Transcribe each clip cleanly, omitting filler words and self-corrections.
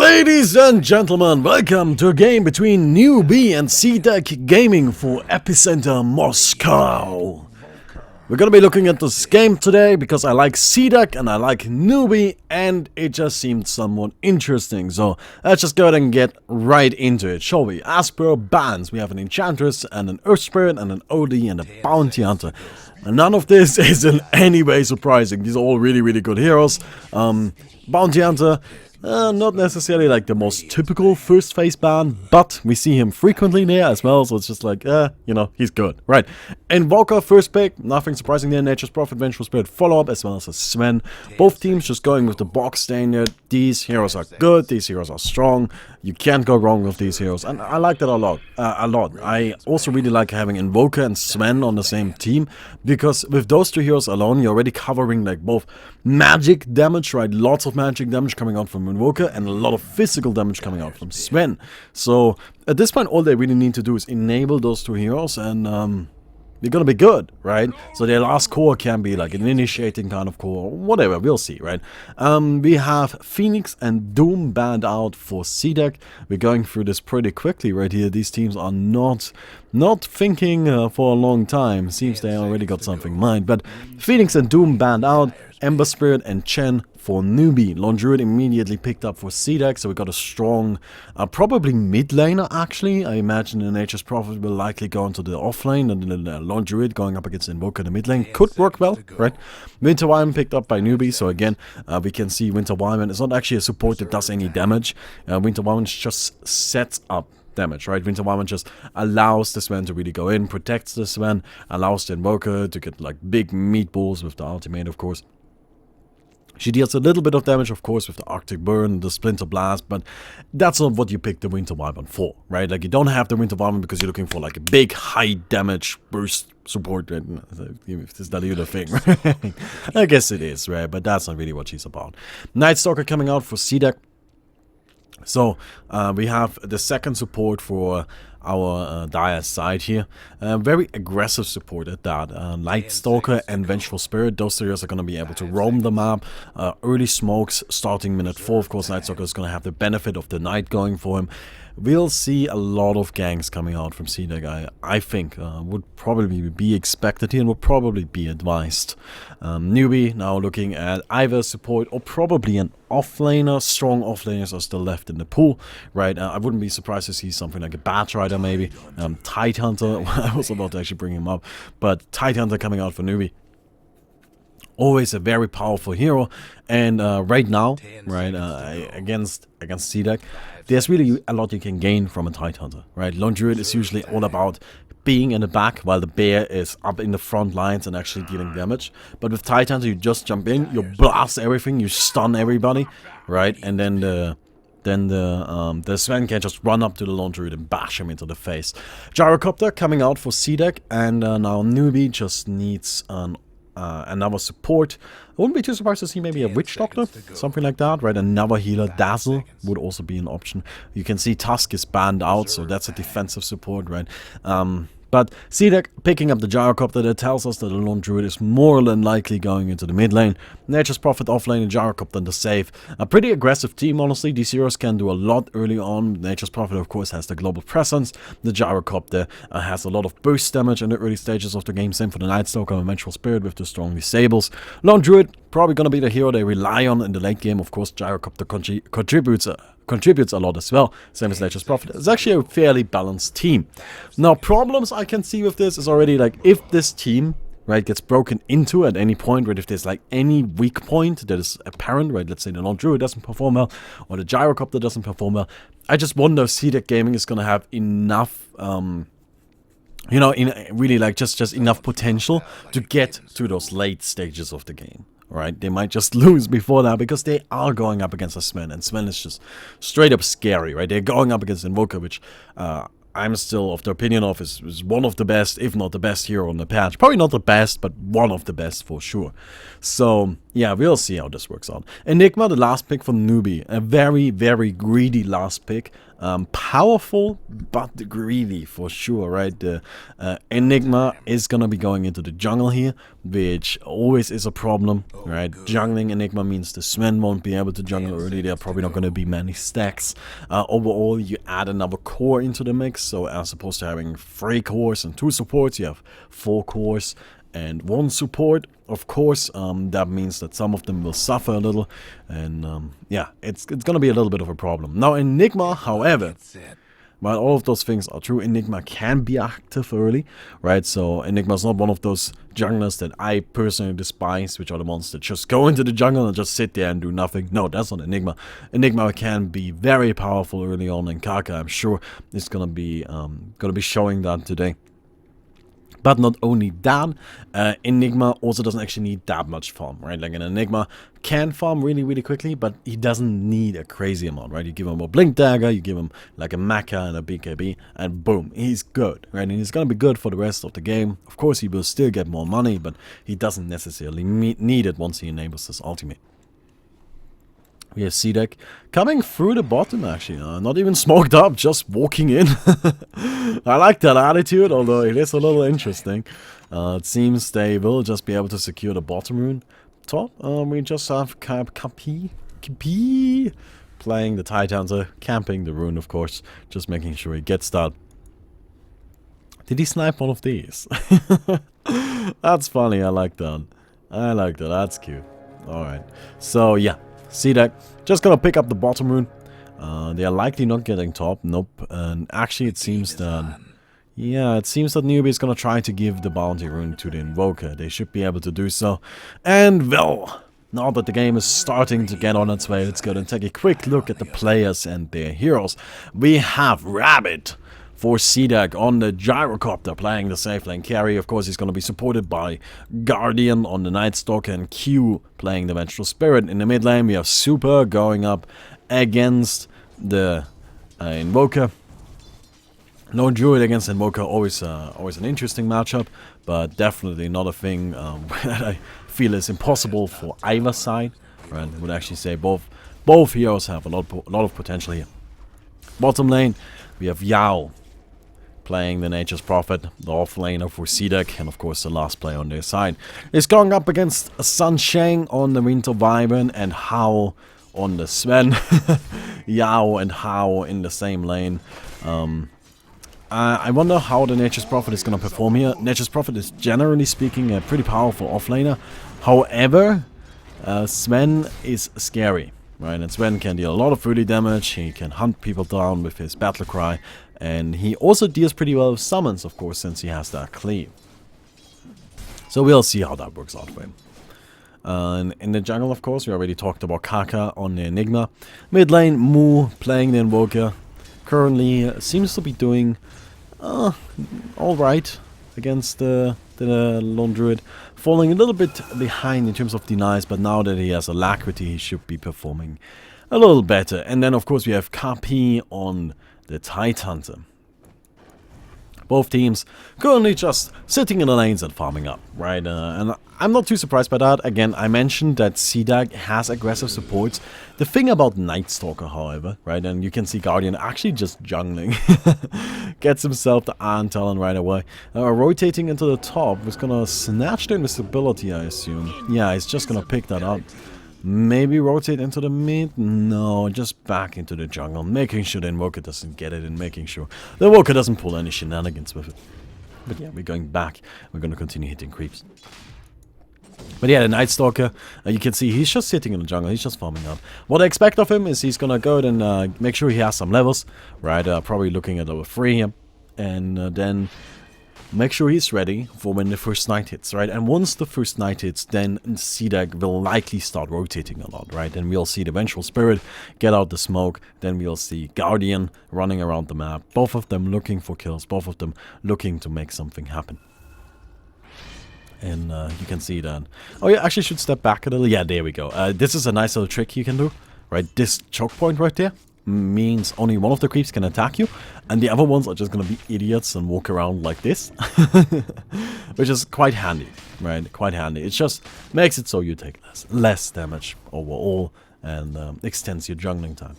Ladies and gentlemen, welcome to a game between Newbee and CDEC Gaming for Epicenter Moscow. We're gonna be looking at this game today because I like CDEC and I like Newbee and it just seemed somewhat interesting. So let's just go ahead and get right into it, shall we? As per bans, we have an Enchantress and an Earth Spirit and an OD and a Bounty Hunter. And none of this is in any way surprising. These are all really good heroes. Bounty Hunter, not necessarily like the most typical first phase ban, but we see him frequently there as well, so it's just like, you know, he's good, right? Invoker, first pick, nothing surprising there. Nature's Prophet, Vengeful Spirit, follow-up, as well as a Sven. Both teams just going with the box standard. These heroes are good, these heroes are strong. You can't go wrong with these heroes, and I like that a lot. I also really like having Invoker and Sven on the same team, because with those two heroes alone, you're already covering like both magic damage, right? Lots of magic damage coming out from Invoker, and a lot of physical damage coming out from Sven. So at this point, all they really need to do is enable those two heroes, and they're gonna be good, right? So their last core can be like an initiating kind of core, whatever, we'll see, right? We have Phoenix and Doom banned out for CDEC. We're going through this pretty quickly right here. These teams are not thinking for a long time. Seems they already got something in mind. But Phoenix and Doom banned out. Ember Spirit and Chen for Newbee. Lone Druid immediately picked up for CDEC, so we got a strong, probably mid laner actually. I imagine the Nature's Prophet will likely go into the off lane, and the Lone Druid going up against Invoker in the mid lane could work well, right? Winter Wyvern picked up by Newbee, so again, we can see Winter Wyvern is not actually a support that does any damage. Winter Wyvern just sets up damage, right? Winter Wyvern just allows the Sven to really go in, protects the Sven, allows the Invoker to get like big meatballs with the ultimate, of course. She deals a little bit of damage, of course, with the Arctic Burn, the Splinter Blast, but that's not what you pick the Winter Wyvern for, right? Like, you don't have the Winter Wyvern because you're looking for, like, a big, high damage burst support. Right? Is that even a thing, right? I guess it is, right? But that's not really what she's about. Night Stalker coming out for CDEC. So, we have the second support for our dire side here. Very aggressive support at that. Light Stalker and Vengeful Spirit, those three are going to be able to roam the map. Early smokes starting minute 4. Of course, Night Stalker is going to have the benefit of the night going for him. We'll see a lot of ganks coming out from CDEC, I think, would probably be expected here and would probably be advised. Newbee now looking at either support or probably an offlaner. Strong offlaners are still left in the pool, right? I wouldn't be surprised to see something like a Bat Rider maybe. Tide Hunter, I was about to actually bring him up, but Tide Hunter coming out for Newbee. Always a very powerful hero, and right now, right, against CDEC, there's really a lot you can gain from a Tide Hunter, right? Lone Druid is usually all about being in the back while the bear is up in the front lines and actually dealing damage. But with Tide Hunter, you just jump in, you blast everything, you stun everybody, right? And then the Sven can just run up to the Lone Druid and bash him into the face. Gyrocopter coming out for CDEC, and now Newbee just needs another support. I wouldn't be too surprised to see maybe a Witch Doctor, something like that, right? Another healer. Dazzle would also be an option. You can see Tusk is banned out, so that's a defensive support, right? But CDEC picking up the Gyrocopter, that tells us that the Lone Druid is more than likely going into the mid lane. Nature's Prophet off lane and Gyrocopter in the save. A pretty aggressive team, honestly. These heroes can do a lot early on. Nature's Prophet, of course, has the global presence. The Gyrocopter has a lot of burst damage in the early stages of the game. Same for the Night Stalker and Vengeful Spirit with the strong disables. Lone Druid, probably going to be the hero they rely on in the late game. Of course, Gyrocopter contributes a lot as well, same as Nature's Prophet. It's actually a fairly balanced team. Now, problems I can see with this is already like, if this team, right, gets broken into at any point, right, if there's like any weak point that is apparent, right, let's say the Lone Druid doesn't perform well, or the Gyrocopter doesn't perform well, I just wonder if CDEC Gaming is going to have enough, you know, really like just enough potential to get to those late stages of the game. Right, they might just lose before that because they are going up against a Sven, and Sven is just straight up scary, right? They're going up against Invoker, which I'm still of the opinion of is one of the best, if not the best hero on the patch. Probably not the best, but one of the best for sure. So yeah, we'll see how this works out. Enigma, the last pick for Newbee, a very, very greedy last pick. Powerful, but greedy for sure, right? The Enigma is gonna be going into the jungle here, which always is a problem, right? Jungling Enigma means the Sven won't be able to jungle early. There are probably not gonna be many stacks. Overall, you add another core into the mix, so as opposed to having 3 cores and 2 supports, you have 4 cores and 1 support. Of course, that means that some of them will suffer a little, and yeah, it's gonna be a little bit of a problem. Now, Enigma, however, while all of those things are true, Enigma can be active early, right? So Enigma's not one of those junglers that I personally despise, which are the ones that just go into the jungle and just sit there and do nothing. No, that's not Enigma. Enigma can be very powerful early on, and Kaka, I'm sure, is gonna be showing that today. But not only that, Enigma also doesn't actually need that much farm, right? Like an Enigma can farm really, really quickly, but he doesn't need a crazy amount, right? You give him a Blink Dagger, you give him like a Mecha and a BKB, and boom, he's good, right? And he's gonna be good for the rest of the game. Of course, he will still get more money, but he doesn't necessarily need it once he enables his ultimate. We have CDEC coming through the bottom, actually. Not even smoked up, just walking in. I like that attitude, although it is a little interesting. It seems they will just be able to secure the bottom rune. Top, we just have Kapi playing the Titans, camping the rune, of course. Just making sure he gets that. Did he snipe one of these? That's funny, I like that. I like that, that's cute. Alright, so yeah. CDEC, just gonna pick up the bottom rune. They are likely not getting top, nope. And actually it seems that, yeah, it seems that Newbee is gonna try to give the bounty rune to the Invoker. They should be able to do so. And well, now that the game is starting to get on its way, let's go and take a quick look at the players and their heroes. We have Rabbit for CDEC on the Gyrocopter, playing the safe lane carry. Of course, he's going to be supported by Guardian on the Night Stalker and Q playing the Vengeful Spirit. In the mid lane, we have Super going up against the Invoker. No Druid against Invoker, always an interesting matchup, but definitely not a thing that I feel is impossible for either side. Right? I would actually say both heroes have a lot of potential here. Bottom lane, we have Yao playing the Nature's Prophet, the offlaner for CDEC, and of course the last player on their side is going up against Sunshang on the Winter Wyvern and Hao on the Sven. Yao and Hao in the same lane. I wonder how the Nature's Prophet is going to perform here. Nature's Prophet is generally speaking a pretty powerful offlaner. However, Sven is scary. Right, and Sven can deal a lot of early damage, he can hunt people down with his battle cry, and he also deals pretty well with summons, of course, since he has that cleave. So we'll see how that works out for him. And in the jungle, of course, we already talked about Kaka on the Enigma. Mid lane, Mu playing the Invoker. Currently seems to be doing alright against the Lone Druid. Falling a little bit behind in terms of denies, but now that he has Alacrity, he should be performing a little better. And then, of course, we have KP on the Tidehunter. Both teams currently just sitting in the lanes and farming up, right? And I'm not too surprised by that. Again, I mentioned that CDEC has aggressive supports. The thing about Night Stalker, however, right, and you can see Guardian actually just jungling. Gets himself the Iron Talon right away. Rotating into the top, is gonna snatch the invisibility, I assume. Yeah, he's just gonna pick that up. Maybe rotate into the mid? No, just back into the jungle, making sure the Invoker doesn't get it and making sure the Invoker doesn't pull any shenanigans with it. But yeah, we're going back. We're going to continue hitting creeps. But yeah, the Night Stalker, you can see he's just sitting in the jungle, he's just farming up. What I expect of him is he's going to go ahead and make sure he has some levels, right? Probably looking at level 3 here. And then make sure he's ready for when the first night hits, right? And once the first night hits, then CDEC will likely start rotating a lot, right? And we'll see the Vengeful Spirit get out the smoke. Then we'll see Guardian running around the map. Both of them looking for kills. Both of them looking to make something happen. And you can see that. Oh, yeah, actually should step back a little. Yeah, there we go. This is a nice little trick you can do, right? This choke point right there. means only one of the creeps can attack you, and the other ones are just gonna be idiots and walk around like this. Which is quite handy, right? Quite handy. It just makes it so you take less damage overall, and extends your jungling time.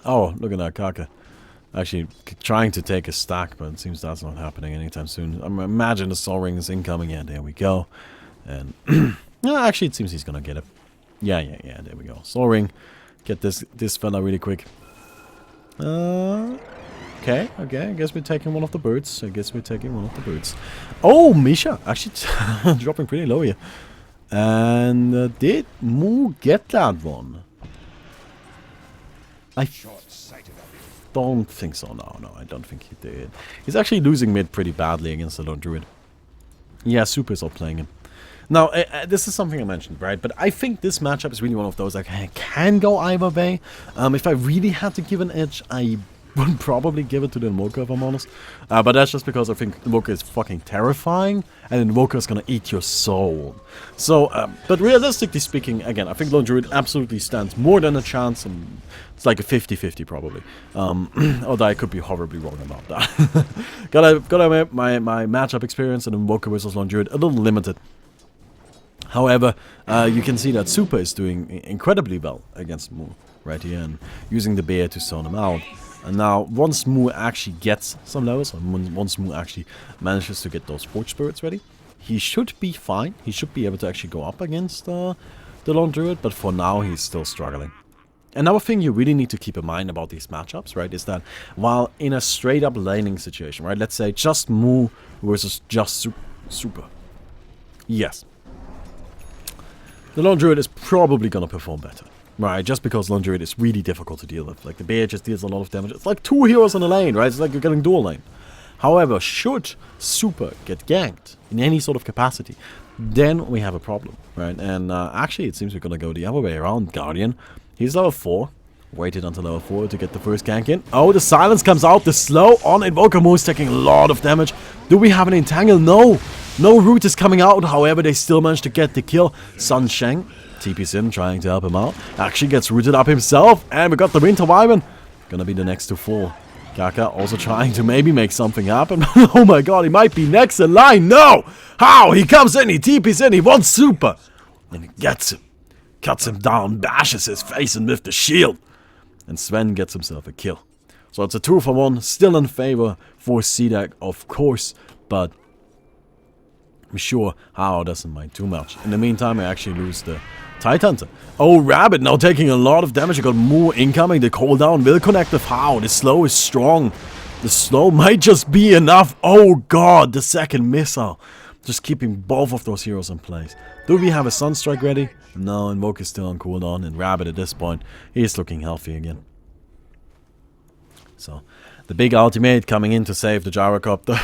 Oh, look at that Kaka. Actually trying to take a stack, but it seems that's not happening anytime soon. I imagine the Soul Ring is incoming. Yeah, there we go. And yeah, actually it seems he's gonna get it. Yeah, there we go. Soul Ring. Get this fella really quick. Okay, I guess we're taking one of the birds. Oh, Misha! Actually dropping pretty low here. And did Moo get that one? I don't think so. No, I don't think he did. He's actually losing mid pretty badly against the Lone Druid. Yeah, Super is all playing him. Now, this is something I mentioned, right? But I think this matchup is really one of those like, I can go either way. If I really had to give an edge, I would probably give it to the Invoker, if I'm honest. But that's just because I think Invoker is fucking terrifying, and Invoker is gonna eat your soul. So, but realistically speaking, again, I think Lone Druid absolutely stands more than a chance, and it's like a 50-50 probably. Although I could be horribly wrong about that. gotta admit, my matchup experience in Invoker versus Lone Druid a little limited. However, you can see that Super is doing incredibly well against Moo right here, and using the bear to zone him out. And now, once Moo actually gets some levels, and once Moo actually manages to get those Forge Spirits ready, he should be fine. He should be able to actually go up against the Lone Druid, but for now he's still struggling. Another thing you really need to keep in mind about these matchups, right, is that while in a straight up laning situation, right, let's say just Moo versus just Super. Yes. The Lone Druid is probably gonna perform better. Right, just because Lone Druid is really difficult to deal with. Like, the bear just deals a lot of damage. It's like 2 heroes in a lane, right? It's like you're getting dual lane. However, should Super get ganked in any sort of capacity, then we have a problem, right? And actually, it seems we're gonna go the other way around. Guardian, he's level 4. Waited until level 4 to get the first gank in. Oh, the silence comes out. The slow on Invoker Moo is taking a lot of damage. Do we have an entangle? No. No root is coming out. However, they still managed to get the kill. Sun Sheng TP's in, trying to help him out. Actually gets rooted up himself. And we got the Winter Wyvern. Gonna be the next to fall. Kaka also trying to maybe make something happen. Oh my god, he might be next in line. No! How? He comes in, he TP's in, he wants Super. And he gets him. Cuts him down, bashes his face in with the shield. And Sven gets himself a kill. So it's a 2-for-1, still in favor for CDEC, of course, but I'm sure Hao doesn't mind too much. In the meantime, I actually lose the Tidehunter. Oh, Rabbit now taking a lot of damage. I got more incoming. The cooldown will connect with Hao. The slow is strong. The slow might just be enough. Oh god, the second missile. Just keeping both of those heroes in place. Do we have a Sunstrike ready? No, Invoke is still on cooldown, and Rabbit at this point, he's looking healthy again. So, the big ultimate coming in to save the gyrocopter.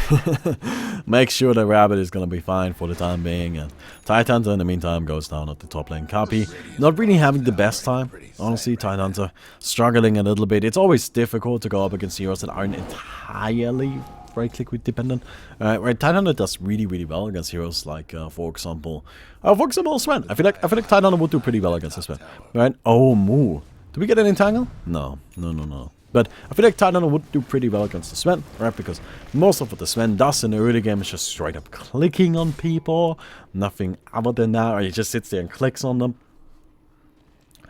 Make sure that Rabbit is going to be fine for the time being. And Tidehunter in the meantime goes down at the top lane. Kapi not really having the best time. Honestly, Tidehunter struggling a little bit. It's always difficult to go up against heroes that aren't entirely right-click dependent. Right, Tidehunter does really well against heroes like, for example, Sven. I feel like Tidehunter would do pretty well against Sven. Right? Oh, Moo. Do we get an entangle? No. But I feel like Tidehunter would do pretty well against the Sven, right? Because most of what the Sven does in the early game is just straight up clicking on people. Nothing other than that, or he just sits there and clicks on them.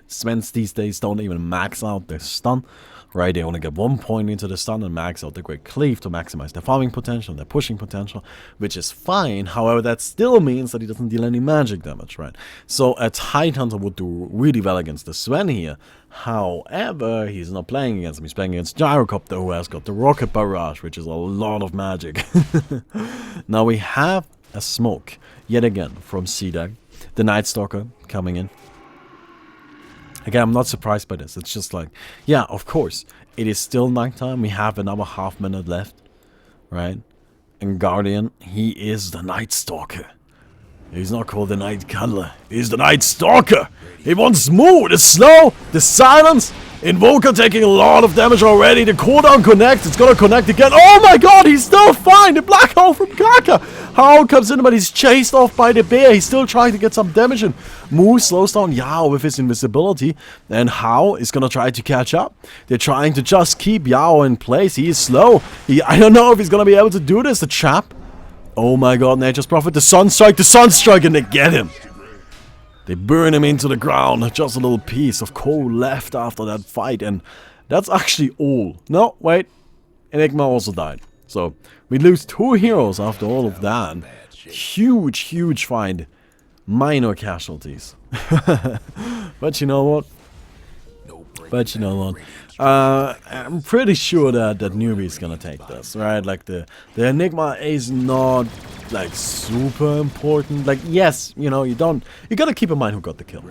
Svens these days don't even max out their stun, right? They only get 1 point into the stun and max out the Great Cleave to maximize their farming potential, their pushing potential, which is fine. However, that still means that he doesn't deal any magic damage, right? So a Tidehunter would do really well against the Sven here. However, he's not playing against him. He's playing against Gyrocopter, who has got the Rocket Barrage, which is a lot of magic. Now we have a smoke, yet again, from CDEC. The Night Stalker coming in. Again, I'm not surprised by this. It's just like, yeah, of course. It is still nighttime. We have another half minute left, right? And Guardian, he is the Night Stalker. He's not called the Night Cuddler. He's the Night Stalker. He wants Moo, the slow, the silence. Invoker taking a lot of damage already. The cooldown connects. It's gonna connect again. Oh my god, he's still fine. The black hole from Kaka. How comes in, but he's chased off by the bear. He's still trying to get some damage in. Mu slows down Yao with his invisibility. And Hao is gonna try to catch up. They're trying to just keep Yao in place. He is slow. I don't know if he's gonna be able to do this, the chap. Oh my god, Nature's Prophet. The Sunstrike, and they get him. They burn him into the ground. Just a little piece of coal left after that fight. And that's actually all. No, wait. Enigma also died. So, we lose 2 heroes after all of that. Huge, huge fight. Minor casualties. But you know what? I'm pretty sure that Newbee is gonna take this, right? Like the Enigma is not like super important. Like yes, you know, you gotta keep in mind who got the kill,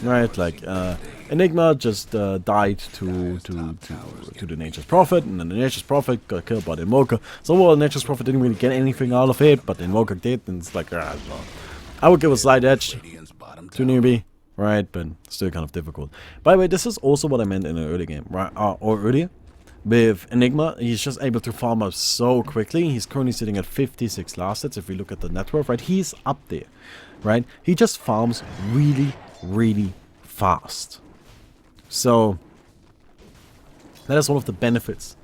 right? Like Enigma just died to the Nature's Prophet, and then the Nature's Prophet got killed by the Invoker. So well, Nature's Prophet didn't really get anything out of it, but the Invoker did, and it's like I would give a slight edge to Newbee. Right, but still kind of difficult. By the way, this is also what I meant in an early game, right? Or earlier. With Enigma, he's just able to farm up so quickly. He's currently sitting at 56 last hits. If we look at the net worth, right? He's up there, right? He just farms really, really fast. So, that is one of the benefits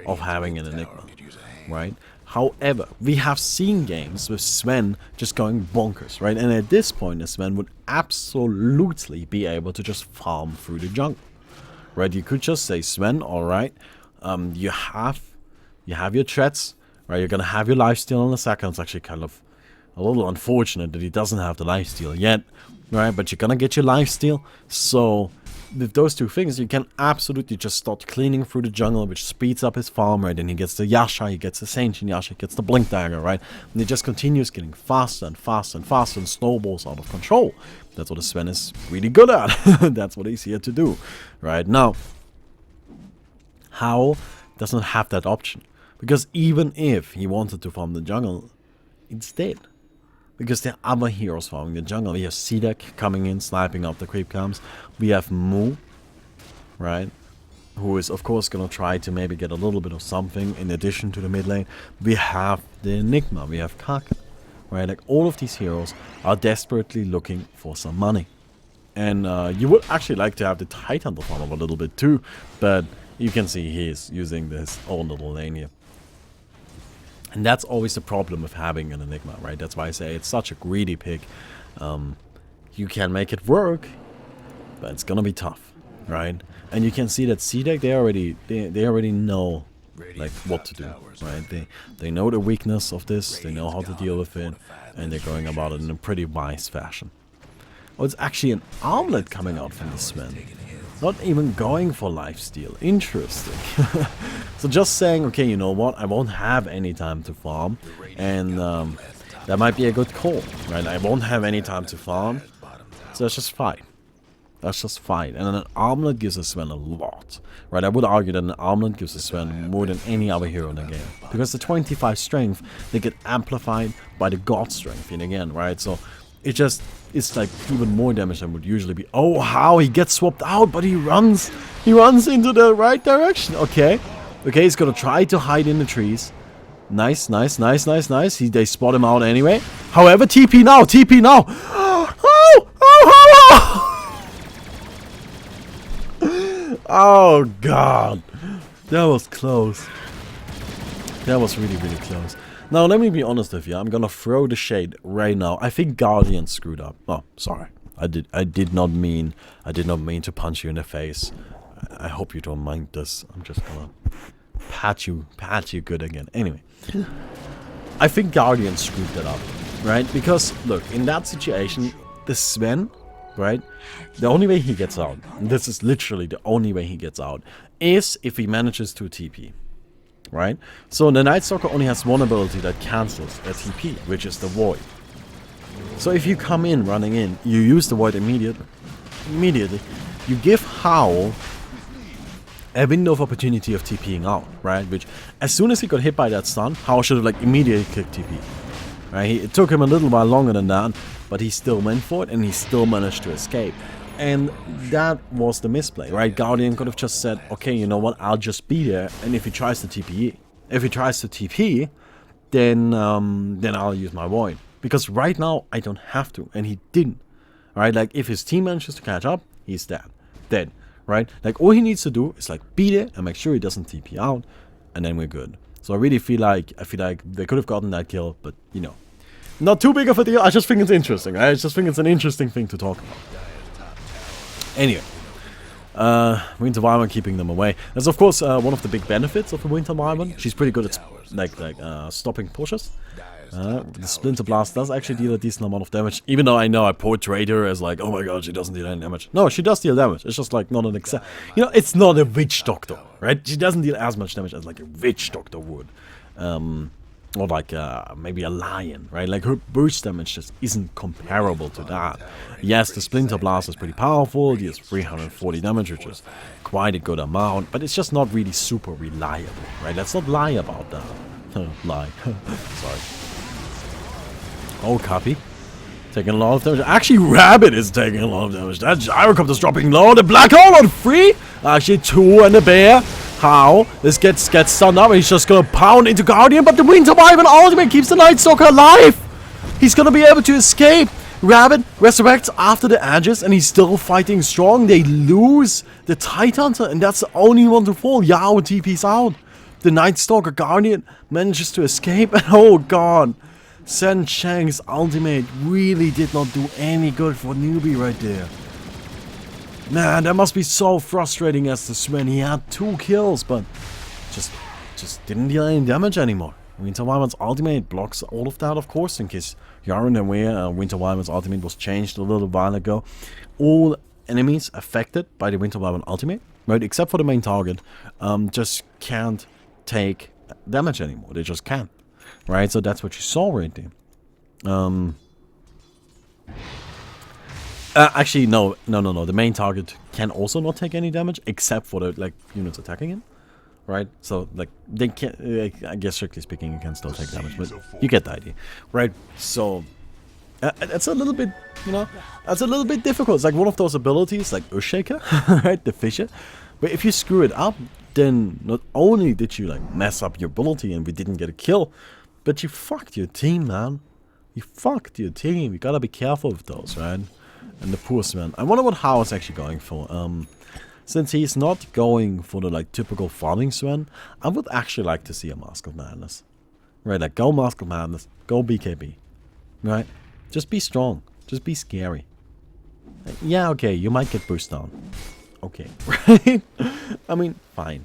of having an Enigma, right? However, we have seen games with Sven just going bonkers, right? And at this point, Sven would absolutely be able to just farm through the jungle, right? You could just say, Sven, alright, you have your threats, right? You're gonna have your lifesteal in a second. It's actually kind of a little unfortunate that he doesn't have the lifesteal yet, right? But you're gonna get your lifesteal, so with those 2 things, you can absolutely just start cleaning through the jungle, which speeds up his farm, right? And he gets the Yasha, he gets the Sentient Yasha, he gets the Blink Dagger, right? And he just continues getting faster and faster and faster and snowballs out of control. That's what the Sven is really good at. That's what he's here to do, right? Now, Hao does not have that option, because even if he wanted to farm the jungle, it's dead. Because there are other heroes farming the jungle. We have CDEC coming in, sniping up the creep camps. We have Mu, right? Who is, of course, going to try to maybe get a little bit of something in addition to the mid lane. We have the Enigma. We have Kaka, right? Like, all of these heroes are desperately looking for some money. And you would actually like to have the Titan to farm up a little bit too. But you can see he is using this own little lane here. And that's always the problem with having an Enigma, right? That's why I say it's such a greedy pick. You can make it work, but it's gonna be tough, right? And you can see that CDEC, they already know like what to do, right? They know the weakness of this, they know how to deal with it, and they're going about it in a pretty wise fashion. Oh, it's actually an armlet coming out from the Sven. Not even going for lifesteal. Interesting. So just saying, okay, you know what? I won't have any time to farm. And that might be a good call, right? I won't have any time to farm. So let's just fight. Let's just fight. And an armlet gives a Sven a lot, right? I would argue that an armlet gives a Sven more than any other hero in the game. Because the 25 strength, they get amplified by the god strength in again, right? So it's like even more damage than would usually be. Oh, how he gets swapped out, but he runs into the right direction. Okay, he's gonna try to hide in the trees. Nice. They spot him out anyway. However, TP now. Oh god, that was close. That was really, really close. Now, let me be honest with you. I'm gonna throw the shade right now. I think Guardian screwed up. Oh, sorry. I did not mean to punch you in the face. I hope you don't mind this. I'm just gonna pat you good again. Anyway, I think Guardian screwed that up, right? Because look, in that situation, the Sven, right? The only way he gets out, and this is literally the only way he gets out, is if he manages to TP. Right? So the Night Stalker only has one ability that cancels a TP, which is the Void. So if you come in, running in, you use the Void immediately. You give Hao a window of opportunity of TPing out, right? Which, as soon as he got hit by that stun, Hao should have like immediately clicked TP. Right? It took him a little while longer than that, but he still went for it and he still managed to escape. And that was the misplay, right? Guardian could have just said, okay, you know what, I'll just be there, and if he tries to TP, then I'll use my Void. Because right now, I don't have to, and he didn't. Alright, like, if his team manages to catch up, he's dead, right? Like, all he needs to do is, like, be there and make sure he doesn't TP out, and then we're good. So I really feel like, they could have gotten that kill, but, you know, not too big of a deal. I just think it's interesting, right? I just think it's an interesting thing to talk about. Anyway, Winter Wyvern keeping them away. That's of course one of the big benefits of the Winter Wyvern. She's pretty good at stopping pushes. The Splinter Blast does actually deal a decent amount of damage, even though I know I portrayed her as like, oh my god, she doesn't deal any damage. No, she does deal damage. It's just like not an exact. You know, it's not a witch doctor, right? She doesn't deal as much damage as like a witch doctor would. Or like maybe a lion, right? Like her burst damage just isn't comparable to that. Yes, the Splinter Blast is pretty powerful. It deals 340 damage, which is quite a good amount, but it's just not really super reliable, right? Let's not lie about that. Lie. Sorry. Oh, copy. Taking a lot of damage. Actually, Rabbit is taking a lot of damage. That Gyrocopter's dropping low. The Black Hole on 3. Actually, 2 and a Bear. How? This gets stunned up and he's just gonna pound into Guardian, but the Winter Wyvern ultimate keeps the Night Stalker alive! He's gonna be able to escape! Rabbit resurrects after the edges and he's still fighting strong. They lose the Tidehunter and that's the only one to fall. Yao TP's out. The Night Stalker Guardian manages to escape and oh god. Sen Chang's ultimate really did not do any good for Newbee right there. Man, that must be so frustrating as the Sven. He had 2 kills, but just didn't deal any damage anymore. Winter Wyvern's ultimate blocks all of that, of course, in case you aren't aware. Winter Wyvern's ultimate was changed a little while ago. All enemies affected by the Winter Wyvern ultimate, right, except for the main target, just can't take damage anymore. They just can't, right? So that's what you saw right there. Actually, no. The main target can also not take any damage, except for the like units attacking him, right? So like they can, I guess strictly speaking, you can still take damage, but you get the idea, right? So it's a little bit, you know, that's a little bit difficult. It's like one of those abilities, like Earthshaker, right? The Fisher. But if you screw it up, then not only did you like mess up your ability and we didn't get a kill, but you fucked your team, man. You fucked your team. You gotta be careful with those, right? And the poor Sven. I wonder what Hao is actually going for. Since he's not going for the like typical farming Sven, I would actually like to see a Mask of Madness. Right, like go Mask of Madness, go BKB. Right? Just be strong. Just be scary. Yeah, okay, you might get burst down. Okay, right? I mean, fine.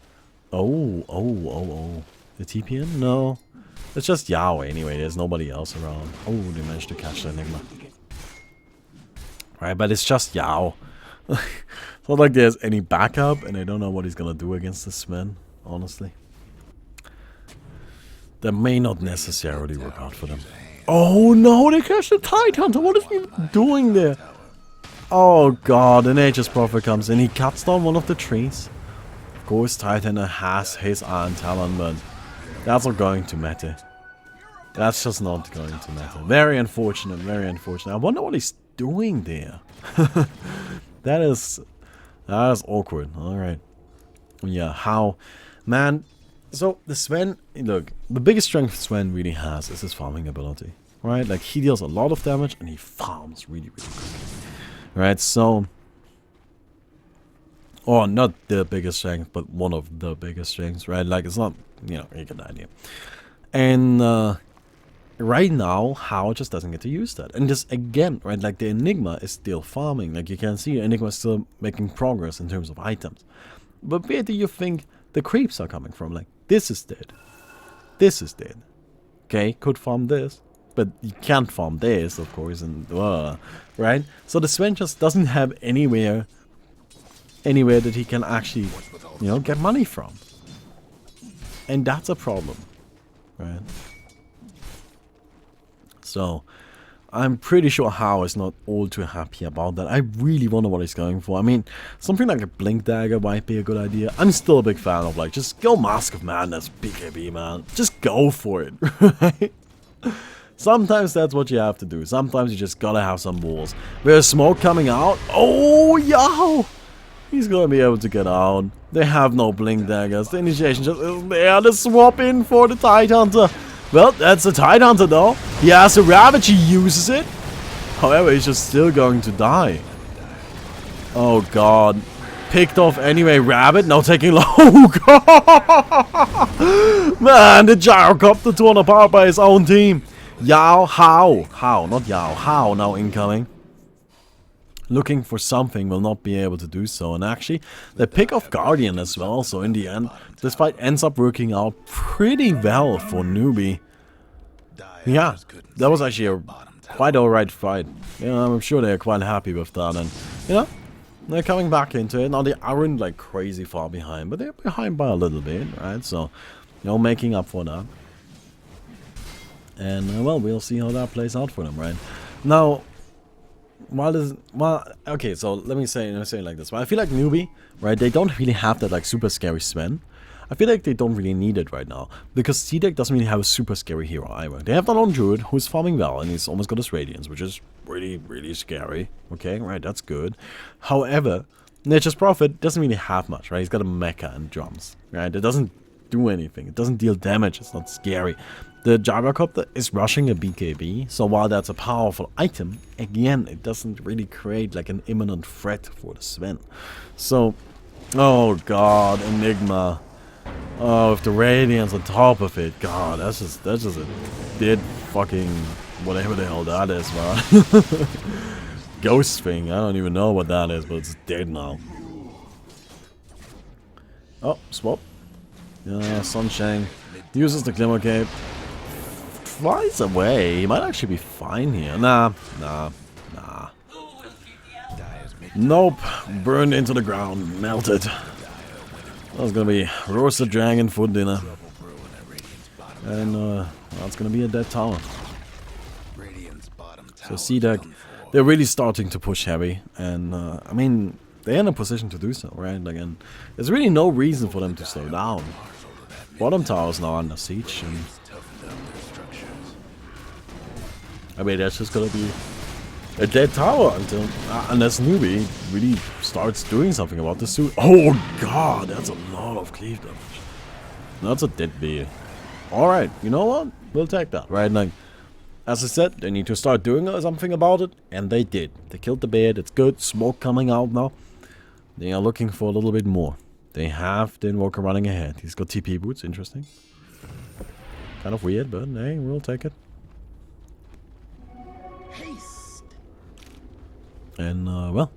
Oh. The TPN? No. It's just Yao anyway, there's nobody else around. Oh, they managed to catch the Enigma. Right, but it's just Yao. It's not like there's any backup, and I don't know what he's gonna do against the Sven, honestly. That may not necessarily work out for them. Oh no, they catch the Tidehunter! What is he doing there? Oh god, an Aegis Prophet comes in, he cuts down one of the trees. Of course, Tidehunter has his Iron Talon, but that's not going to matter. That's just not going to matter. Very unfortunate, very unfortunate. I wonder what he's doing there. that is awkward. Alright. Yeah, how? Man, so the Sven, look, the biggest strength Sven really has is his farming ability. Right? Like, he deals a lot of damage and he farms really, really quickly. Right, so... Or not the biggest strength, but one of the biggest strengths, right? Like, it's not, you know, you get the idea. And, right now, Hao just doesn't get to use that. And just again, right, like the Enigma is still farming. Like you can see, Enigma is still making progress in terms of items. But where do you think the creeps are coming from? Like, this is dead. This is dead. Okay, could farm this. But you can't farm this, of course, and right? So the Sven just doesn't have anywhere that he can actually, you know, get money from. And that's a problem. Right? So, I'm pretty sure Hao is not all too happy about that. I really wonder what he's going for. I mean, something like a Blink Dagger might be a good idea. I'm still a big fan of, like, just go Mask of Madness, BKB, man. Just go for it, right? Sometimes that's what you have to do. Sometimes you just gotta have some balls. There's smoke coming out. Oh, yo! He's gonna be able to get out. They have no blink daggers. The initiation just isn't there. The swap in for the Tidehunter. Well, that's the Tidehunter though. He has a Ravage, he uses it. However, he's just still going to die. Oh god. Picked off anyway, Rabbit. Now taking low. Oh god! Man, the Gyrocopter torn apart by his own team. Yao, how? Not Yao, how now incoming. Looking for something, will not be able to do so. And actually, they pick off Guardian as well. So in the end, this fight ends up working out pretty well for Newbee. Yeah, that was actually a quite alright fight. Yeah, I'm sure they're quite happy with that. And, you know, they're coming back into it. Now, they aren't like crazy far behind, but they're behind by a little bit, right? So, you know, making up for that. And, well, we'll see how that plays out for them, right? Now, okay, so let me say it like this. Well, I feel like Newbee, right, they don't really have that, like, super scary Sven. I feel like they don't really need it right now. Because CDEC doesn't really have a super scary hero either. They have their own Druid, who's farming well, and he's almost got his Radiance, which is really, really scary. Okay, right, that's good. However, Nature's Prophet doesn't really have much, right? He's got a mecha and drums, right? It doesn't do anything. It doesn't deal damage. It's not scary. The Gyrocopter is rushing a BKB, so while that's a powerful item, again, it doesn't really create like an imminent threat for the Sven. So, oh god, Enigma. Oh, with the Radiance on top of it, god, that's just a dead fucking whatever the hell that is, man. Ghost thing, I don't even know what that is, but it's dead now. Oh, swap. Yeah, Sunshine uses the Glimmer Cape. Flies away. He might actually be fine here. Nah. Nope. Burned into the ground. Melted. That was gonna be roasted dragon for dinner. And that's gonna be a dead tower. So CDEC, they're really starting to push heavy. And I mean, they're in a position to do so, right? Like, and there's really no reason for them to slow down. Bottom tower is now under siege. And I mean, that's just gonna be a dead tower until unless Newbee really starts doing something about this suit. Oh god, that's a lot of cleave damage. That's a dead bee. Alright, you know what? We'll take that, right? Like, as I said, they need to start doing something about it, and they did. They killed the bear, it's good, smoke coming out now. They are looking for a little bit more. They have the Invoker running ahead. He's got TP boots, interesting. Kind of weird, but hey, we'll take it. And, well,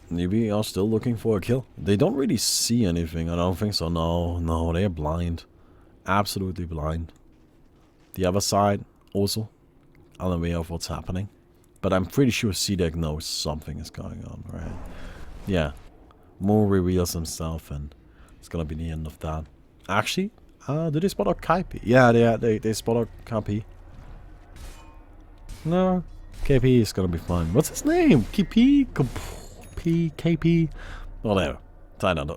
Newbee are still looking for a kill. They don't really see anything, I don't think so. No, they are blind. Absolutely blind. The other side, also, unaware of what's happening. But I'm pretty sure CDEC knows something is going on, right? Yeah. Mo reveals himself, and it's gonna be the end of that. Actually, did they spot out KP? Yeah, they spot out KP. No. KP is gonna be fine. What's his name? KP? Whatever. I don't know.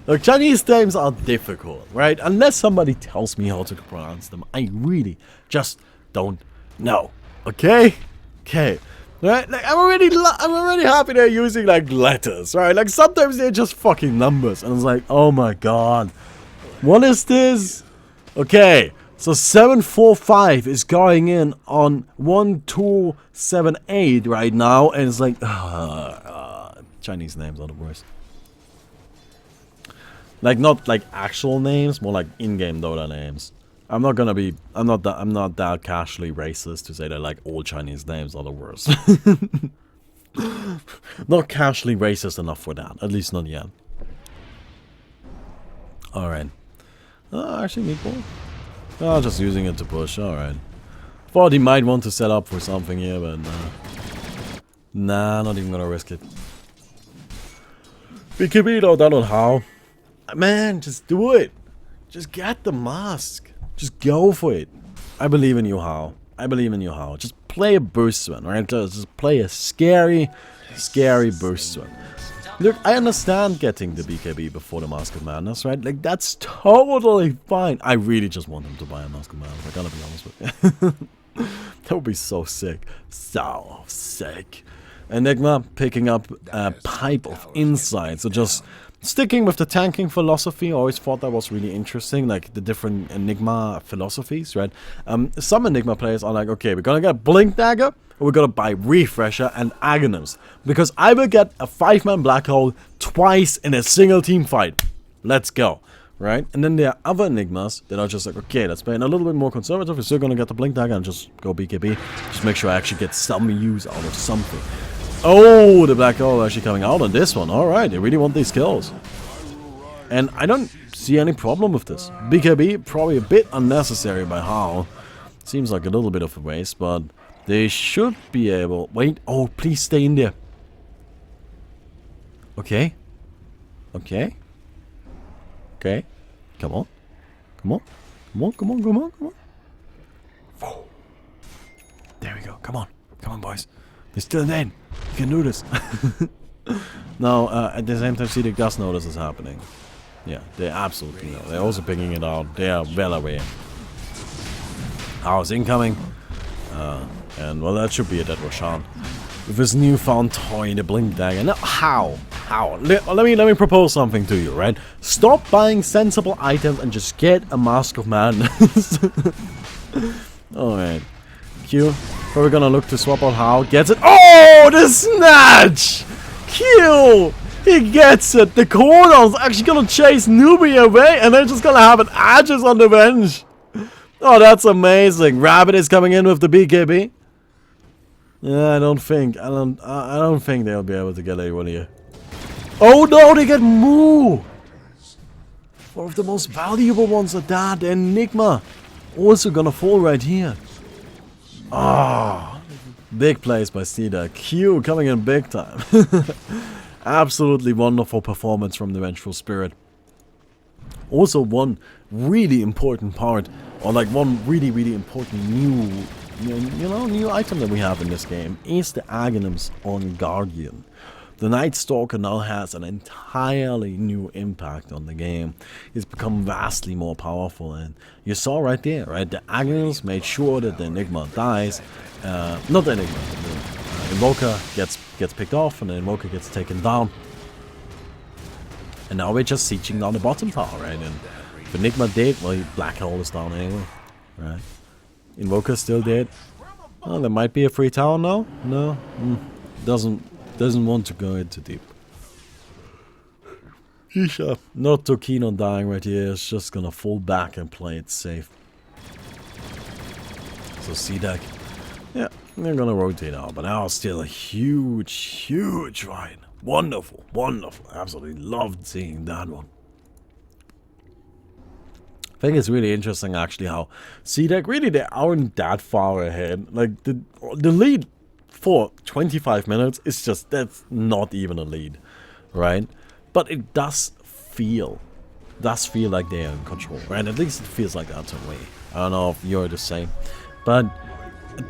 Look, Chinese names are difficult, right? Unless somebody tells me how to pronounce them, I really just don't know. Okay? Okay. Right? Like, I'm already happy they're using like letters, right? Like sometimes they're just fucking numbers, and it's like, oh my god, what is this? Okay. So 745 is going in on 1278 right now, and it's like, Chinese names are the worst. Like not like actual names, more like in-game Dota names. I'm not that casually racist to say that like all Chinese names are the worst. Not casually racist enough for that, at least not yet. All right. Actually, meatball. Oh, just using it to push, alright. Thought he might want to set up for something here, but nah, not even gonna risk it. BKB though, that on how. Man, just do it. Just get the mask. Just go for it. I believe in you, How. I believe in you, How. Just play a burst one, right? Just play a scary burst one. Look, I understand getting the BKB before the Mask of Madness, right? Like, that's totally fine. I really just want him to buy a Mask of Madness, I gotta be honest with you. That would be so sick. So sick. Enigma picking up a Pipe of Insight. So just sticking with the tanking philosophy. I always thought that was really interesting, like the different Enigma philosophies, right? Some Enigma players are like, okay, we're gonna get Blink Dagger, or we're gonna buy Refresher and Aghanim's, because I will get a 5-man black hole twice in a single team fight. Let's go. Right? And then there are other Enigmas that are just like, okay, let's play a little bit more conservative. We're still gonna get the Blink Dagger and just go BKB. Just make sure I actually get some use out of something. Oh, the black hole actually coming out on this one. Alright, they really want these kills. And I don't see any problem with this. BKB, probably a bit unnecessary by how. Seems like a little bit of a waste, but they should be able... Wait, oh, please stay in there. Okay. Okay. Okay. Come on. Come on. Come on, come on, come on, come on. Whoa. There we go. Come on. Come on, boys. They're still in. You can do this. Now, at the same time, CDEC does know this is happening. Yeah, they absolutely know. They're also picking it out. They are well aware. Ours incoming. And, well, that should be it at Roshan. With his newfound toy, the Blink Dagger. Now, how? How? Let me propose something to you, right? Stop buying sensible items and just get a Mask of Madness. Alright. Q. Probably gonna look to swap out how. Gets it. Oh, the snatch! Q! He gets it. The corner's actually gonna chase Newbee away, and they're just gonna have an Aegis on the bench. Oh, that's amazing. Rabbit is coming in with the BKB. Yeah, I don't think they'll be able to get anyone here. Oh no, they get Moo! One of the most valuable ones at that, Enigma. Also gonna fall right here. Ah, big plays by CDEC. Q coming in big time. Absolutely wonderful performance from the Vengeful Spirit. Also one really important part, or like one really important new item that we have in this game is the Aghanims on Guardian. The Night Stalker now has an entirely new impact on the game. It's become vastly more powerful, and you saw right there, right? The Aghanims made sure that the Enigma dies. Not the Enigma, the Invoker gets picked off, and the Invoker gets taken down. And now we're just sieging down the bottom tower, right? And if Enigma dead, well, Black Hole is down anyway, right? Invoker's still dead. Oh, there might be a free tower now. No, doesn't want to go into deep. He's not too keen on dying right here. It's just gonna fall back and play it safe. So CDEC, yeah, they're gonna rotate out, but now still a huge fight. Wonderful, wonderful. Absolutely loved seeing that one. I think it's really interesting actually how CDEC really they aren't that far ahead. Like the lead for 25 minutes is just, that's not even a lead, right? But it does feel like they're in control, right? At least it feels like that to me. I don't know if you're the same, but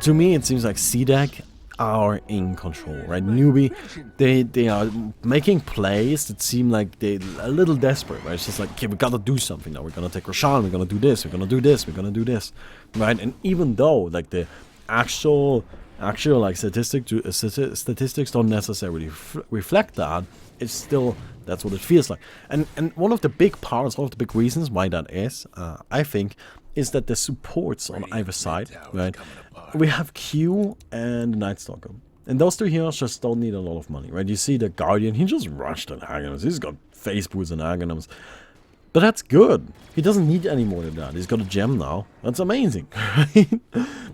to me it seems like CDEC are in control, right? Newbee, they are making plays that seem like they're a little desperate, right? It's just like, okay, we gotta do something now. We're gonna take Roshan, we're gonna do this, we're gonna do this, we're gonna do this, right? And even though like the actual like statistics don't necessarily reflect that, it's still, that's what it feels like. And one of the big parts, one of the big reasons why that is, I think, is that the supports on either side, right? We have Q and the Night Stalker. And those two heroes just don't need a lot of money, right? You see the Guardian, he just rushed an Aghanims. He's got face boots and Aghanims. But that's good. He doesn't need any more than that. He's got a gem now. That's amazing, right?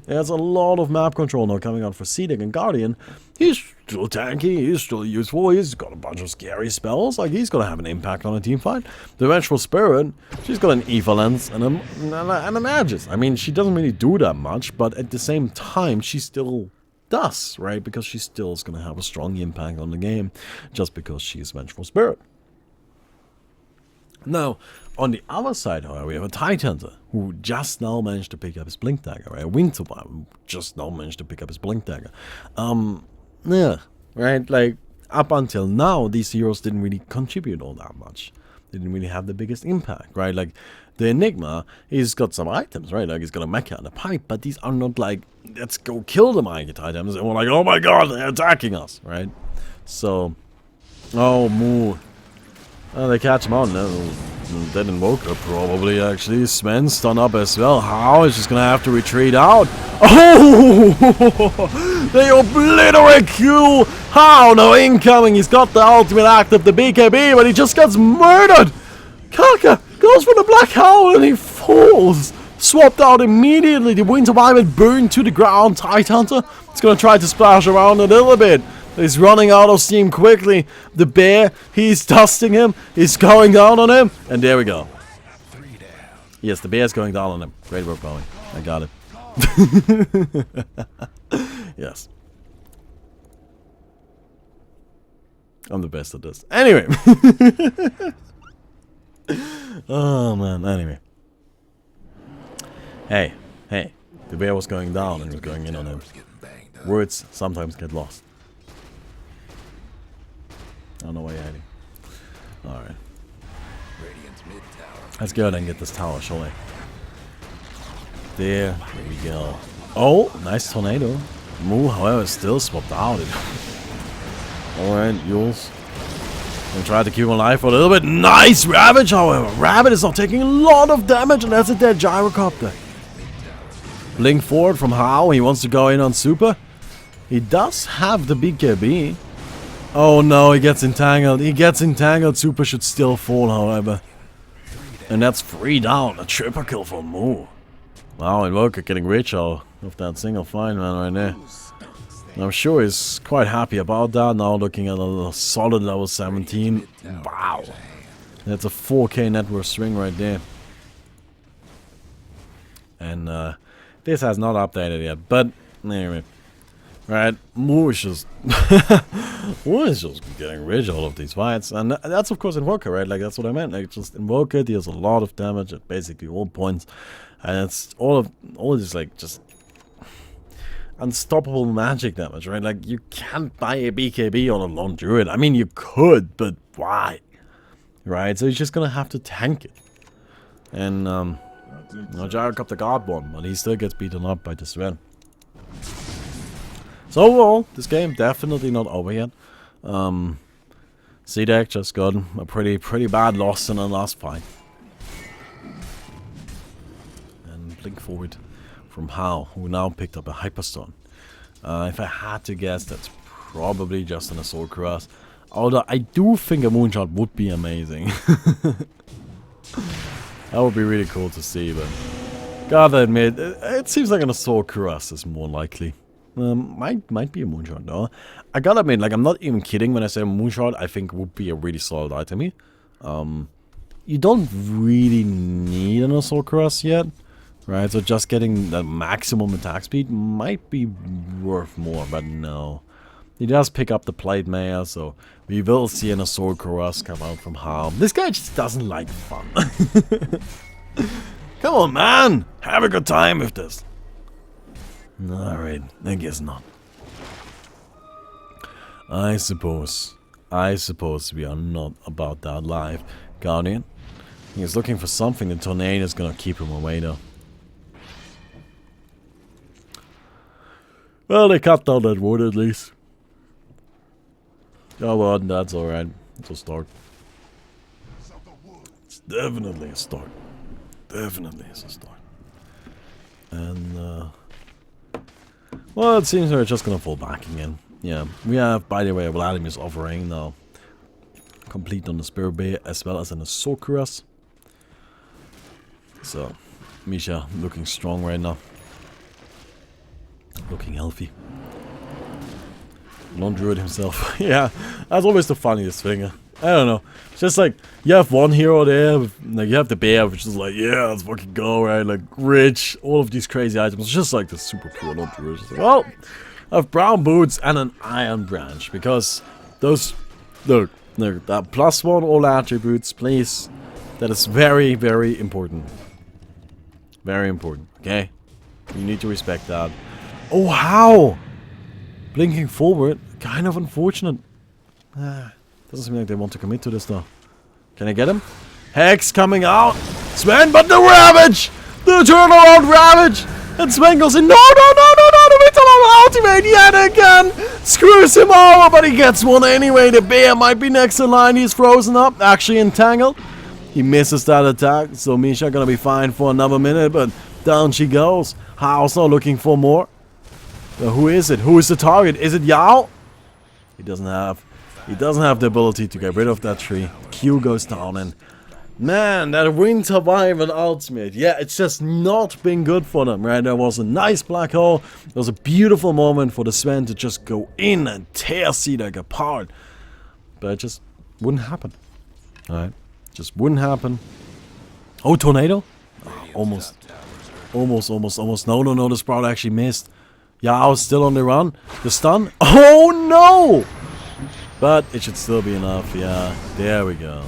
There's a lot of map control now coming out for CDEC and Guardian. He's still tanky, he's still useful, he's got a bunch of scary spells. Like, he's gonna have an impact on a team fight. The Vengeful Spirit, she's got an Evalence and a Magus. I mean, she doesn't really do that much, but at the same time, she still does, right? Because she still is gonna have a strong impact on the game, just because she's Vengeful Spirit. Now, on the other side, however, we have a Tidehunter who just now managed to pick up his Blink Dagger, right? A Wind Survivor who just now managed to pick up his Blink Dagger. Yeah, right? Like, up until now, these heroes didn't really contribute all that much. They didn't really have the biggest impact, right? Like, the Enigma, he's got some items, right? Like, he's got a mecha and a pipe, but these are not like, let's go kill the Might items. And we're like, oh my god, they're attacking us, right? So, oh, Moo. Oh, they catch him on. No, dead Invoker, probably, actually. Sven's stun up as well. How? He's just gonna have to retreat out. Oh! They obliterate Q! How? No incoming. He's got the ultimate active, the BKB, but he just gets murdered! Kaka goes for the Black Howl and he falls! Swapped out immediately. The Winter Violet burned to the ground. Tidehunter is gonna try to splash around a little bit. He's running out of steam quickly. The bear, he's dusting him. He's going down on him. And there we go. Yes, the bear's going down on him. Great work, Baumi. I got it. Yes. I'm the best at this. Anyway. Oh, man. Anyway. Hey. Hey. The bear was going down and was going in on him. Words sometimes get lost. I don't know why you're hiding. Alright. Let's go ahead and get this tower, shall we? There we go. Oh, nice tornado. Moo, however, is still swapped out. Alright, Yules. Gonna try to keep him alive for a little bit. Nice Ravage, however. Rabbit is now taking a lot of damage, and that's a dead Gyrocopter. Blink forward from How. He wants to go in on Super. He does have the BKB. Oh no, he gets entangled. He gets entangled. Super should still fall, however. And that's 3 down. A triple kill for Moo. Wow, Invoker getting rich out of that single fine man right there. And I'm sure he's quite happy about that. Now looking at a solid level 17. Wow. That's a 4k net worth swing right there. And this has not updated yet. But anyway. Right, Moo is just getting rich out of these fights, and that's of course Invoker, right? Like that's what I meant. Like just Invoker deals a lot of damage at basically all points, and it's all this like just unstoppable magic damage, right? Like you can't buy a BKB on a lone druid. I mean you could, but why? Right? So you're just gonna have to tank it, and Gyrocopter got one, but he still gets beaten up by the Sven. So overall, this game definitely not over yet. CDEC just got a pretty bad loss in the last fight. And blink forward from How, who now picked up a Hyperstone. If I had to guess, that's probably just an Assault Cuirass. Although I do think a Moonshot would be amazing. That would be really cool to see, but gotta admit, it seems like an Assault Cuirass is more likely. Might be a Moonshot though. I gotta admit, like I'm not even kidding when I say Moonshot. I think would be a really solid item here. You don't really need an Assault Cuirass yet, right? So just getting the maximum attack speed might be worth more, but no. He does pick up the Plate Mayor, so we will see an Assault Cuirass come out from Harm. This guy just doesn't like fun. Come on, man! Have a good time with this. Alright, I guess not. I suppose we are not about that life. Guardian. He's looking for something. The tornado is gonna keep him away though. Well, they cut down that wood at least. Oh well, that's alright. It's a start. It's definitely a start. Definitely is a start. And well, it seems we're just gonna fall back again. Yeah, we have, by the way, Vladimir's offering now. Complete on the Spirit Bear as well as an Assault Cuirass. So, Misha looking strong right now. Looking healthy. Non-druid himself. Yeah, that's always the funniest thing. I don't know. It's just like, you have one hero there, like you have the bear, which is like, yeah, let's fucking go, right? Like, rich, all of these crazy items. It's just like the super cool non-druid. Like, well, I have brown boots and an iron branch, because those, look, that +1 all attributes, please. That is very, very important. Very important, okay? You need to respect that. Oh, how? Blinking forward, kind of unfortunate. Doesn't seem like they want to commit to this though. Can I get him? Hex coming out. Sven, but the Ravage! The turnaround Ravage! And Sven goes in. No, no, no, no, no! The Vitalon ultimate yet again! Screws him over, but he gets one anyway. The bear might be next in line. He's frozen up, actually entangled. He misses that attack, so Misha gonna be fine for another minute, but down she goes. Hao's now looking for more. Who is it? Who is the target? Is it Yao? He doesn't have the ability to get rid of that tree. Q goes down, and man, that Winter Wyvern ultimate. Yeah, it's just not been good for them, right? There was a nice black hole. There was a beautiful moment for the Sven to just go in and tear CDEC apart. But it just wouldn't happen. Alright. Just wouldn't happen. Oh, tornado? Oh, almost. No, no, no, the Sprout actually missed. Yao's still on the run. The stun. Oh, no! But it should still be enough, yeah. There we go.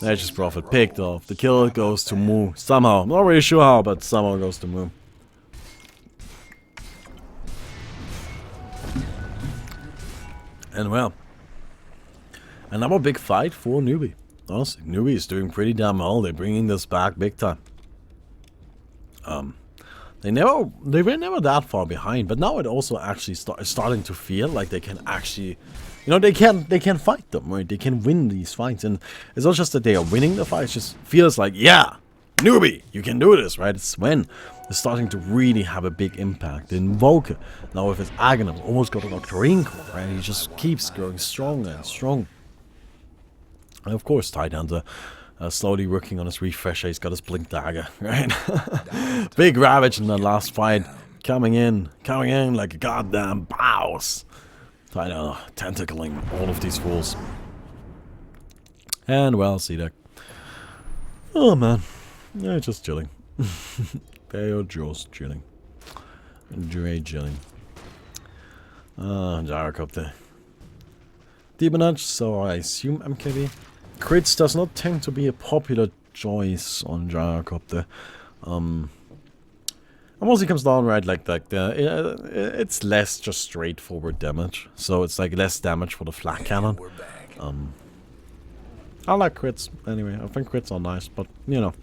Nature's Prophet picked off. The kill goes to Mu. Somehow. Not really sure how, but somehow goes to Mu. And well, another big fight for Newbee. Honestly, Newbee is doing pretty damn well. They're bringing this back big time. They were never that far behind, but now it also actually starting to feel like they can actually, you know, they can fight them, right? They can win these fights, and it's not just that they are winning the fights. It just feels like, yeah, Newbie, you can do this, right? It's Sven is starting to really have a big impact. Invoker now with his Aghanim almost got a Octarine core, right? He just keeps growing stronger and stronger. And of course, Tidehunter slowly working on his refresher. He's got his Blink Dagger, right? Big Ravage in the last fight. Coming in like a goddamn boss. Tidehunter tentacling all of these fools. And well, CDEC. Oh man. Yeah, just chilling. They are just chilling. Chilling. Gyrocopter. Demon Edge, so I assume MKB. Crits does not tend to be a popular choice on Gyrocopter. Mostly comes down right like it's less just straightforward damage, so it's like less damage for the flak cannon. I like crits anyway. I think crits are nice, but you know,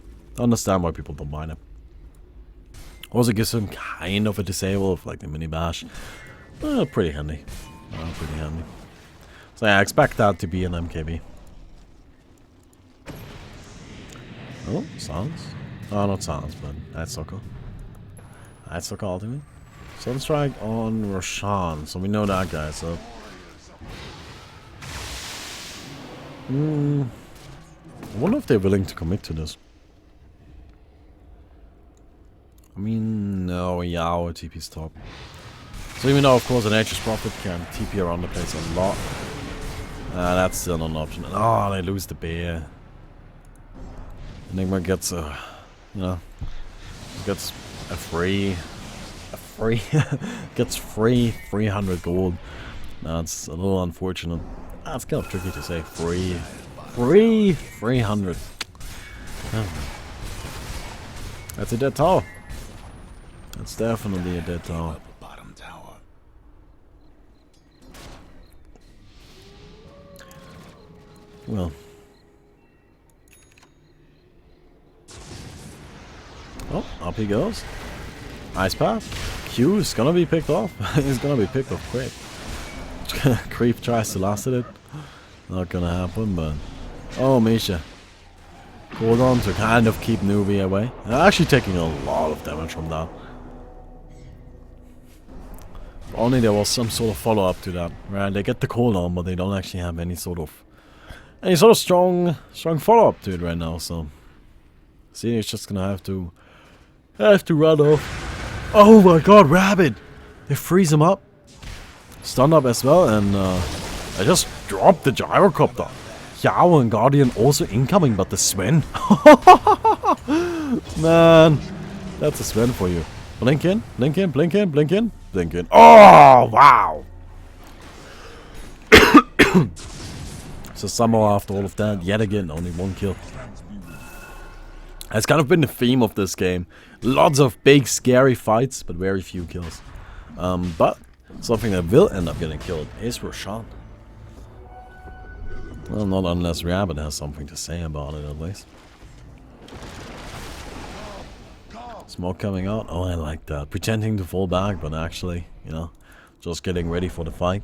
I understand why people don't mind it. Also gives them kind of a disable of like the mini bash. Pretty handy. Pretty handy. So yeah, I expect that to be an MKB. Oh, silence. Oh, not silence, but that's so cool. That's so cool ultimate. Sunstrike on Roshan, so we know that guy, so. I wonder if they're willing to commit to this. I mean, no, Yao TP's top. So even though, of course, an Nature's Prophet can TP around the place a lot, that's still not an option. Oh, they lose the bear. Enigma gets a, you know, gets a free, gets free 300 gold. That's a little unfortunate. It's kind of tricky to say free 300. Oh. That's a dead tower. That's definitely a dead tower. Well. Oh, up he goes. Ice path. Q is gonna be picked off. He's gonna be picked off quick. Creep tries to last at it. Not gonna happen, but... Oh, Misha. Hold on to kind of keep Newbee away. They're actually taking a lot of damage from that. If only there was some sort of follow-up to that. Right, they get the cooldown, but they don't actually have any sort of strong follow-up to it right now, so... See, it's just gonna have to run off. Oh my god, Rabbit! They freeze him up. Stunned up as well, and I just dropped the Gyrocopter. Yao and Guardian also incoming, but the Sven. Man, that's a Sven for you. Blink in, blink in, blink in, blink in, blink in. Oh, wow! So somehow after all of that, yet again, only one kill. It's kind of been the theme of this game. Lots of big, scary fights, but very few kills. But something that will end up getting killed is Roshan. Well, not unless Rabbit has something to say about it, at least. Smoke coming out. Oh, I like that. Pretending to fall back, but actually, you know, just getting ready for the fight.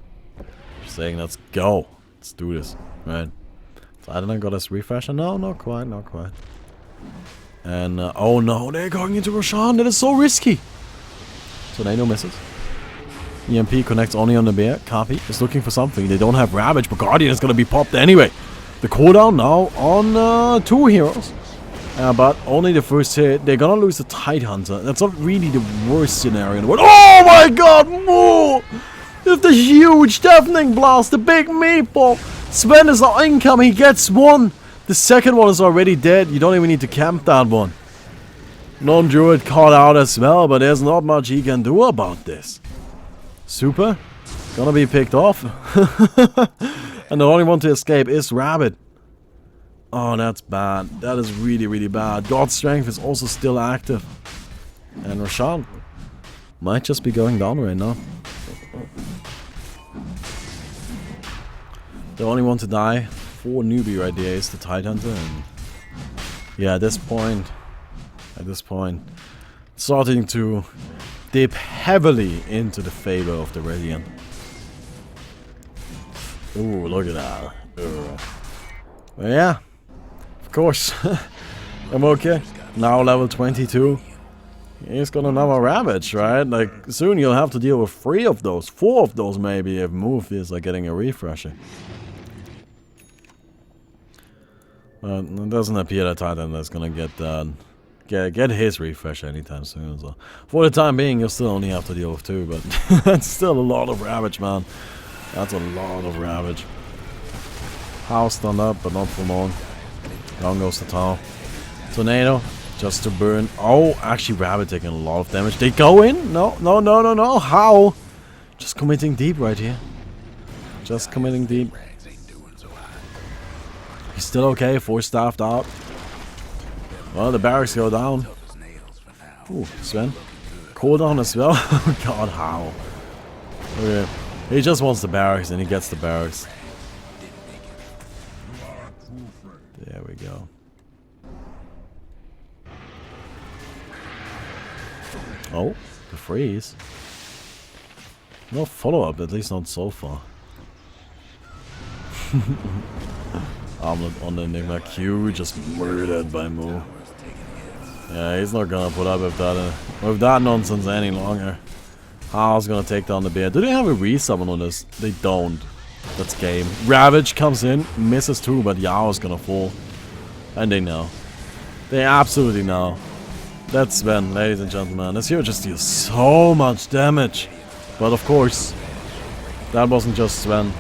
Just saying, let's go. Let's do this. Right. So I didn't got his refresher. No, not quite, not quite. And, oh no, they're going into Roshan. That is so risky. Tornado misses. EMP connects only on the bear. Copy is looking for something. They don't have Ravage, but Guardian is going to be popped anyway. The cooldown now on 2 heroes. But only the first hit. They're gonna lose the Tidehunter. That's not really the worst scenario in the world. Oh my god, more! With the huge deafening blast, the big meatball. Sven is not incoming, he gets one. The second one is already dead. You don't even need to camp that one. Non-druid caught out as well, but there's not much he can do about this. Super. Gonna be picked off. And the only one to escape is Rabbit. Oh, that's bad. That is really, really bad. God's Strength is also still active. And Roshan might just be going down right now. The only one to die for Newbee right there is the Tidehunter. And yeah, at this point, starting to dip heavily into the favor of the Radiant. Ooh, look at that. Well, yeah. Of course. I'm okay. Now level 22. He's got another Ravage, right? Like, soon you'll have to deal with 3 of those. 4 of those maybe if Move is like getting a refresher. But it doesn't appear that Titan is gonna get that. Get his refresh anytime soon. So for the time being, you'll still only have to deal with 2, but that's still a lot of Ravage, man. That's a lot of Ravage. House stunned up, but not for long. Down goes the tower. Tornado, just to burn. Oh, actually, Rabbit taking a lot of damage. They go in? No, no, no, no, no. How? Just committing deep right here. Just committing deep. He's still okay. 4-staffed out. Well, the barracks go down. Ooh, Sven. Cooldown as well. Oh god, how? Okay. He just wants the barracks and he gets the barracks. There we go. Oh, the freeze. No follow-up, at least not so far. Armlet on the Enigma Q, just murdered by Moo. Yeah, he's not gonna put up with that nonsense any longer. How's gonna take down the bear? Do they have a resummon on this? They don't. That's game. Ravage comes in, misses too, but Yao's gonna fall. And they know. They absolutely know. That's Sven, ladies and gentlemen. This hero just deals so much damage. But of course, that wasn't just Sven.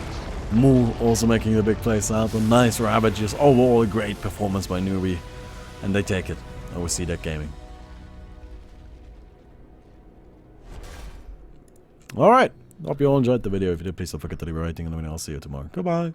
Moo also making the big plays out. A nice Ravages. Overall, a great performance by Newbee. And they take it over CDEC Gaming. Alright. Hope you all enjoyed the video. If you did, please don't forget to leave a rating. And I'll see you tomorrow. Goodbye.